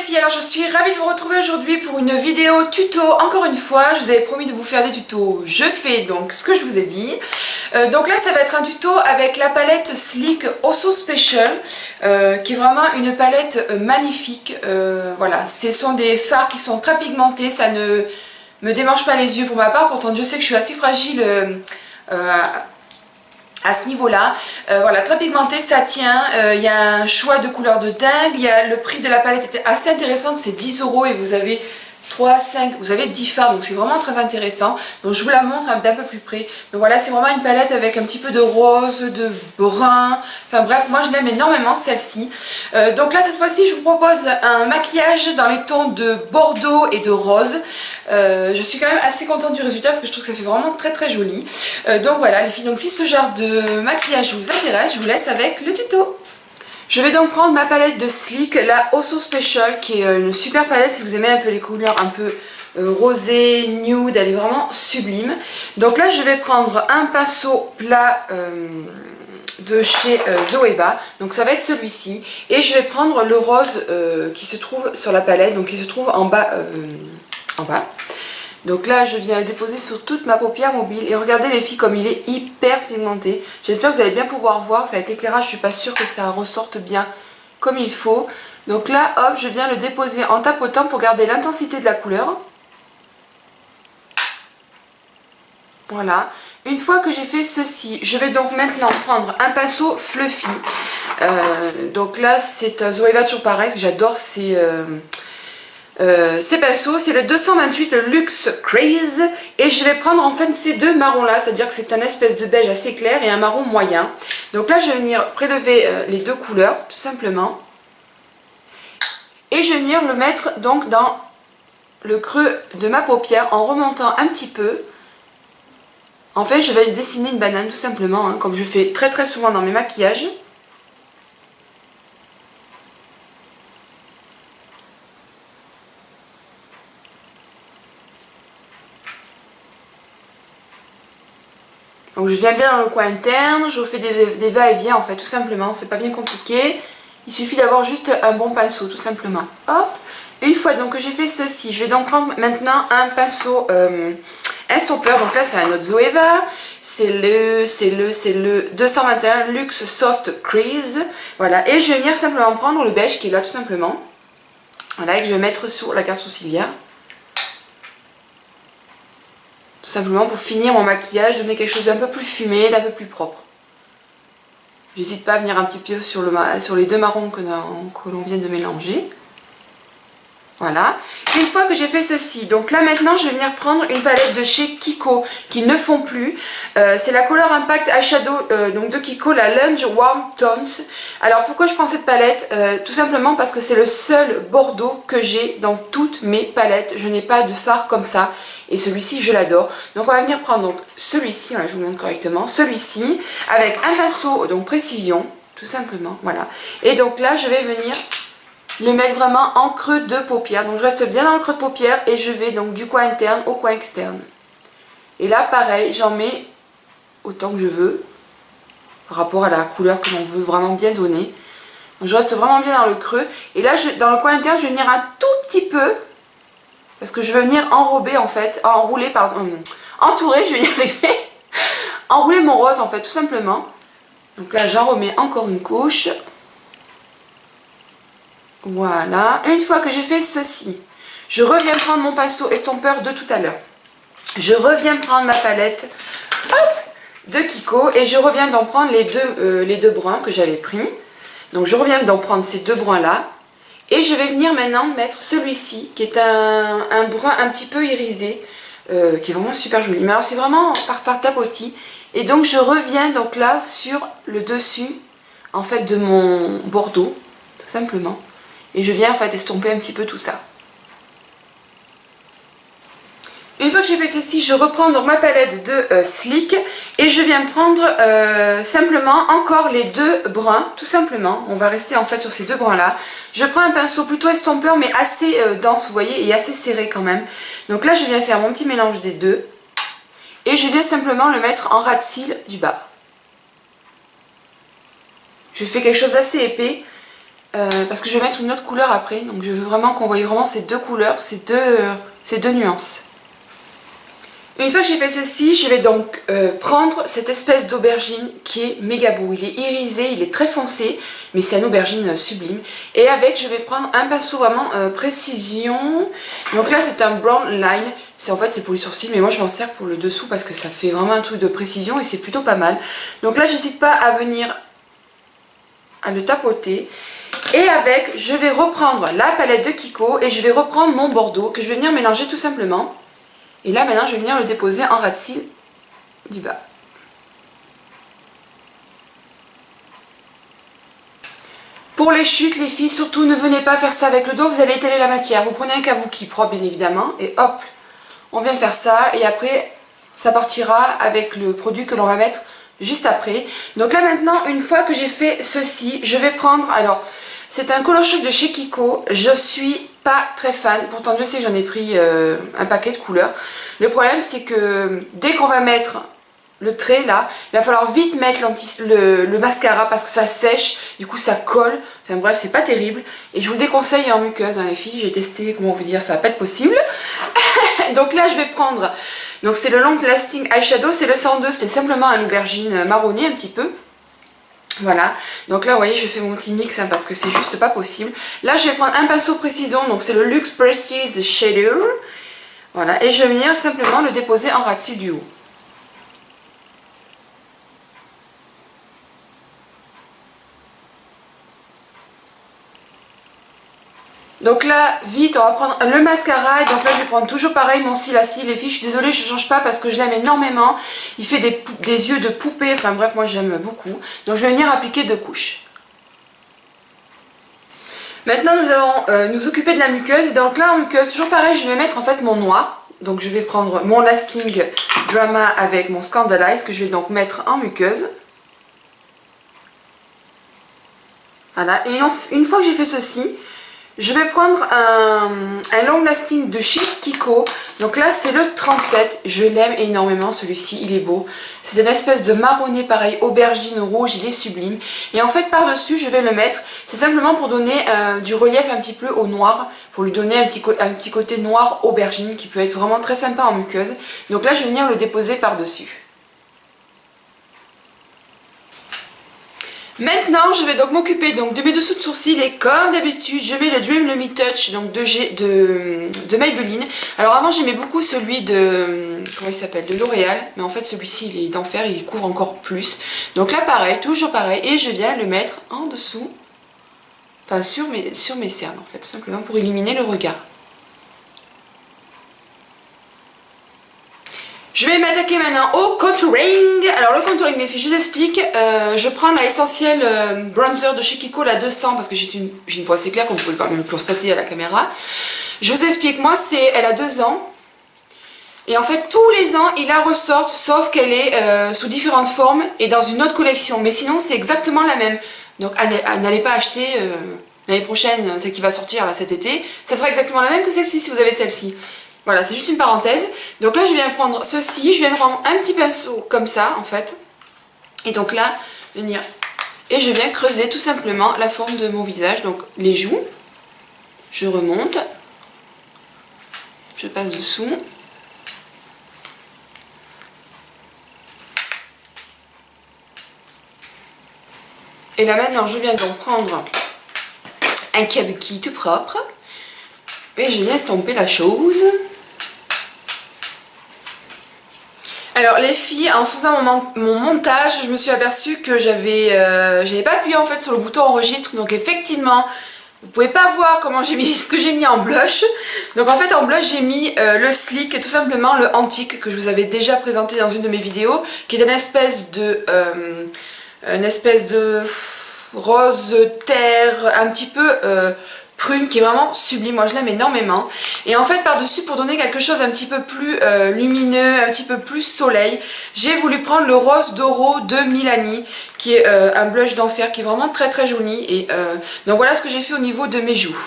filles, alors je suis ravie de vous retrouver aujourd'hui pour une vidéo tuto. Encore une fois, je vous avais promis de vous faire des tutos, je fais donc ce que je vous ai dit. Donc là ça va être un tuto avec la palette Sleek Also Special, qui est vraiment une palette magnifique. Voilà, ce sont des fards qui sont très pigmentés, ça ne me démange pas les yeux pour ma part, pourtant Dieu sait que je suis assez fragile à ce niveau-là. Voilà, très pigmenté, ça tient. Il y a un choix de couleurs de dingue. Le prix de la palette était assez intéressant, c'est 10 € et vous avez 3, 5, vous avez 10 fards, donc c'est vraiment très intéressant. Donc je vous la montre d'un peu plus près. Donc voilà, c'est vraiment une palette avec un petit peu de rose, de brun. Enfin bref, moi je l'aime énormément celle-ci. Donc là cette fois-ci je vous propose un maquillage dans les tons de bordeaux et de rose. Je suis quand même assez contente du résultat parce que je trouve que ça fait vraiment très très joli. Donc voilà les filles, donc si ce genre de maquillage vous intéresse, je vous laisse avec le tuto. Je vais donc prendre ma palette de Sleek, la Also Special, qui est une super palette si vous aimez un peu les couleurs un peu rosé, nude, elle est vraiment sublime. Donc là je vais prendre un pinceau plat de chez Zoeva, donc ça va être celui-ci, et je vais prendre le rose qui se trouve sur la palette, donc qui se trouve en bas. Donc là je viens le déposer sur toute ma paupière mobile et regardez les filles comme il est hyper pigmenté. J'espère que vous allez bien pouvoir voir, ça avec l'éclairage je suis pas sûre que ça ressorte bien comme il faut. Donc là hop, je viens le déposer en tapotant pour garder l'intensité de la couleur. Voilà. Une fois que j'ai fait ceci, je vais donc maintenant prendre un pinceau fluffy. Donc là c'est un Zoeva, toujours pareil parce que j'adore ces pinceaux, c'est le 228 Luxe Craze et je vais prendre en fait ces deux marrons là, c'est à dire que c'est un espèce de beige assez clair et un marron moyen. Donc là je vais venir prélever les deux couleurs tout simplement et je vais venir le mettre donc dans le creux de ma paupière en remontant un petit peu. En fait je vais dessiner une banane tout simplement, hein, comme je fais très très souvent dans mes maquillages. Donc je viens bien dans le coin interne, je fais des va-et-vient en fait tout simplement, c'est pas bien compliqué. Il suffit d'avoir juste un bon pinceau tout simplement. Hop. Une fois donc que j'ai fait ceci, je vais donc prendre maintenant un pinceau estompeur. Donc là c'est un autre Zoeva, c'est le 221 Luxe Soft Crease. Voilà, et je vais venir simplement prendre le beige qui est là tout simplement. Voilà, et que je vais mettre sur la carte sourcilière. Tout simplement pour finir mon maquillage, donner quelque chose d'un peu plus fumé, d'un peu plus propre. J'hésite pas à venir un petit peu sur les deux marrons que l'on vient de mélanger. Voilà. Une fois que j'ai fait ceci, donc là maintenant je vais venir prendre une palette de chez Kiko qui ne fond plus. C'est la Color Impact Eyeshadow donc de Kiko, la Lunge Warm Tones. Alors pourquoi je prends cette palette? Tout simplement parce que c'est le seul bordeaux que j'ai dans toutes mes palettes. Je n'ai pas de fard comme ça. Et celui-ci je l'adore. Donc on va venir prendre donc celui-ci, voilà, je vous montre correctement, celui-ci avec un pinceau donc précision, tout simplement, voilà. Et donc là je vais venir le mettre vraiment en creux de paupière. Donc je reste bien dans le creux de paupière et je vais donc du coin interne au coin externe. Et là pareil, j'en mets autant que je veux par rapport à la couleur que l'on veut vraiment bien donner. Donc je reste vraiment bien dans le creux. Et là dans le coin interne je vais venir un tout petit peu. Parce que je vais venir enrober en fait, enrouler, pardon, entourer, je vais y arriver, enrouler mon rose en fait, tout simplement. Donc là j'en remets encore une couche. Voilà, une fois que j'ai fait ceci, je reviens prendre mon pinceau estompeur de tout à l'heure. Je reviens prendre ma palette hop, de Kiko et je reviens d'en prendre les deux bruns que j'avais pris. Donc je reviens d'en prendre ces deux bruns là. Et je vais venir maintenant mettre celui-ci qui est un brun un petit peu irisé, qui est vraiment super joli. Mais alors c'est vraiment par tapotis. Et donc je reviens donc là sur le dessus en fait de mon bordeaux, tout simplement. Et je viens en fait estomper un petit peu tout ça. Une fois que j'ai fait ceci, je reprends donc ma palette de Sleek et je viens prendre simplement encore les deux bruns, tout simplement. On va rester en fait sur ces deux bruns là. Je prends un pinceau plutôt estompeur mais assez dense, vous voyez, et assez serré quand même. Donc là je viens faire mon petit mélange des deux et je viens simplement le mettre en ras de cils du bas. Je fais quelque chose d'assez épais parce que je vais mettre une autre couleur après. Donc je veux vraiment qu'on voie vraiment ces deux couleurs, ces deux nuances. Une fois que j'ai fait ceci, je vais donc prendre cette espèce d'aubergine qui est méga beau. Il est irisé, il est très foncé, mais c'est une aubergine sublime. Et avec, je vais prendre un pinceau vraiment précision. Donc là, c'est un brown line. En fait, c'est pour les sourcils, mais moi, je m'en sers pour le dessous parce que ça fait vraiment un truc de précision et c'est plutôt pas mal. Donc là, j'hésite pas à venir à le tapoter. Et avec, je vais reprendre la palette de Kiko et je vais reprendre mon bordeaux que je vais venir mélanger tout simplement. Et là maintenant je vais venir le déposer en ras de cils du bas. Pour les chutes les filles, surtout ne venez pas faire ça avec le dos, vous allez étaler la matière. Vous prenez un kabuki propre bien évidemment et hop, on vient faire ça et après ça partira avec le produit que l'on va mettre juste après. Donc là maintenant, une fois que j'ai fait ceci, je vais prendre, alors c'est un Color Shock de chez Kiko, je suis pas très fan, pourtant je sais que j'en ai pris un paquet de couleurs. Le problème c'est que dès qu'on va mettre le trait là, il va falloir vite mettre le mascara parce que ça sèche, du coup ça colle, enfin bref c'est pas terrible. Et je vous le déconseille en muqueuse hein, les filles, j'ai testé, comment vous dire, ça va pas être possible. Donc là je vais prendre, donc c'est le Long Lasting Eyeshadow, c'est le 102, c'était simplement un aubergine marronné un petit peu. Voilà, donc là vous voyez je fais mon petit mix hein, parce que c'est juste pas possible. Là je vais prendre un pinceau précision, donc c'est le Luxe Precise Shader. Voilà, et je vais venir simplement le déposer en ras de cils du haut. Donc là, vite, on va prendre le mascara. Et donc là, je vais prendre toujours pareil mon cil à cils. Les filles, je suis désolée, je ne change pas parce que je l'aime énormément. Il fait des yeux de poupée. Enfin bref, moi j'aime beaucoup. Donc je vais venir appliquer 2 couches. Maintenant, nous allons nous occuper de la muqueuse. Et donc là, en muqueuse, toujours pareil, je vais mettre en fait mon noir. Donc je vais prendre mon Lasting Drama avec mon Scandalize que je vais donc mettre en muqueuse. Voilà, et une fois que j'ai fait ceci, je vais prendre un long lasting de chez Kiko. Donc là c'est le 37, je l'aime énormément celui-ci, il est beau. C'est une espèce de marronné pareil, aubergine rouge, il est sublime. Et en fait par dessus je vais le mettre, c'est simplement pour donner du relief un petit peu au noir. Pour lui donner un petit côté noir aubergine qui peut être vraiment très sympa en muqueuse. Donc là je vais venir le déposer par dessus. Maintenant, je vais donc m'occuper de mes dessous de sourcils et comme d'habitude, je mets le Dream Lumi Touch donc de Maybelline. Alors avant, j'aimais beaucoup celui de comment il s'appelle, de L'Oréal, mais en fait celui-ci il est d'enfer, il couvre encore plus. Donc là pareil, toujours pareil, et je viens le mettre en dessous, enfin sur mes cernes en fait, tout simplement pour illuminer le regard. Je vais m'attaquer maintenant au contouring. Alors le contouring les filles, je vous explique. Je prends la Essentiel Bronzer de chez Kiko, la 200, parce que j'ai une voix assez claire, comme vous pouvez quand même le constater à la caméra. Je vous explique, moi elle a 2 ans. Et en fait tous les ans ils la ressortent, sauf qu'elle est sous différentes formes et dans une autre collection. Mais sinon c'est exactement la même. Donc n'allez pas acheter l'année prochaine, celle qui va sortir là cet été. Ça sera exactement la même que celle-ci si vous avez celle-ci. Voilà, c'est juste une parenthèse. Donc là, je viens prendre ceci, je viens prendre un petit pinceau comme ça, en fait. Et donc là, venir... Et je viens creuser tout simplement la forme de mon visage. Donc les joues, je remonte, je passe dessous. Et là maintenant, je viens donc prendre un kabuki tout propre. Et je viens estomper la chose. Alors les filles, en faisant mon montage, je me suis aperçue que j'avais pas appuyé en fait sur le bouton enregistre. Donc effectivement, vous pouvez pas voir comment j'ai mis ce que j'ai mis en blush. Donc en fait en blush j'ai mis le Sleek et tout simplement le Antique que je vous avais déjà présenté dans une de mes vidéos, qui est une espèce de rose terre, un petit peu prune, qui est vraiment sublime. Moi je l'aime énormément. Et en fait par dessus, pour donner quelque chose un petit peu plus lumineux, un petit peu plus soleil, j'ai voulu prendre le Rose Doro de Milani, qui est un blush d'enfer, qui est vraiment très très joli. Et donc voilà ce que j'ai fait au niveau de mes joues.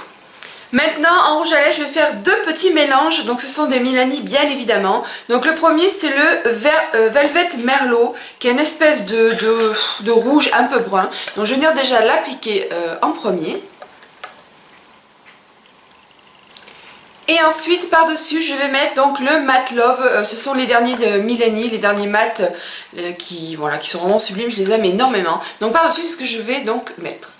Maintenant en rouge à lèvres je vais faire 2 petits mélanges. Donc ce sont des Milani bien évidemment. Donc le premier c'est le Velvet Merlot, qui est une espèce de rouge un peu brun. Donc je vais venir déjà l'appliquer en premier. Et ensuite par dessus je vais mettre donc le Matte Love, ce sont les derniers de Milani, les derniers mat qui sont vraiment sublimes, je les aime énormément. Donc par dessus c'est ce que je vais donc mettre.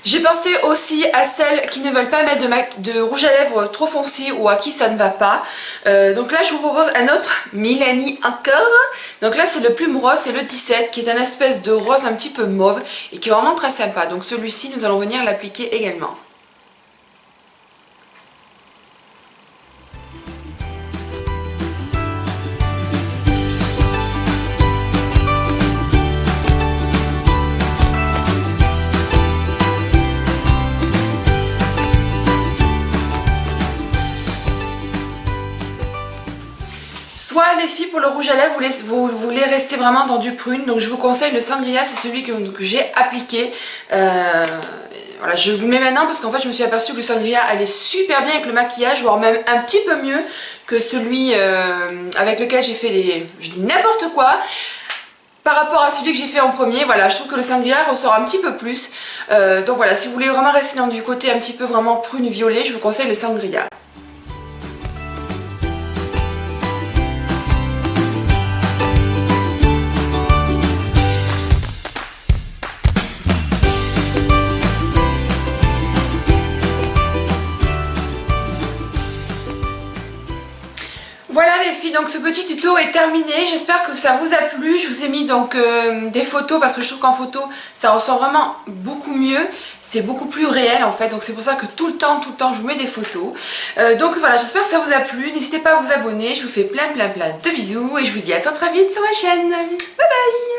J'ai pensé aussi à celles qui ne veulent pas mettre de rouge à lèvres trop foncé ou à qui ça ne va pas. Donc là je vous propose un autre Milani encore. Donc là c'est le Plume Rose, c'est le 17 qui est un espèce de rose un petit peu mauve et qui est vraiment très sympa. Donc celui-ci nous allons venir l'appliquer également. Soit les filles pour le rouge à lèvres vous voulez rester vraiment dans du prune, donc je vous conseille le Sangria, c'est celui que j'ai appliqué. Voilà, je vous le mets maintenant parce qu'en fait je me suis aperçue que le Sangria allait super bien avec le maquillage, voire même un petit peu mieux que celui avec lequel j'ai fait les... je dis n'importe quoi. Par rapport à celui que j'ai fait en premier, voilà, je trouve que le Sangria ressort un petit peu plus. Donc voilà, si vous voulez vraiment rester dans du côté un petit peu vraiment prune violet, je vous conseille le Sangria. Voilà les filles, donc ce petit tuto est terminé, j'espère que ça vous a plu. Je vous ai mis donc des photos parce que je trouve qu'en photo ça ressort vraiment beaucoup mieux, c'est beaucoup plus réel en fait, donc c'est pour ça que tout le temps je vous mets des photos. Donc voilà, j'espère que ça vous a plu, n'hésitez pas à vous abonner, je vous fais plein de bisous et je vous dis à très vite sur ma chaîne. Bye bye.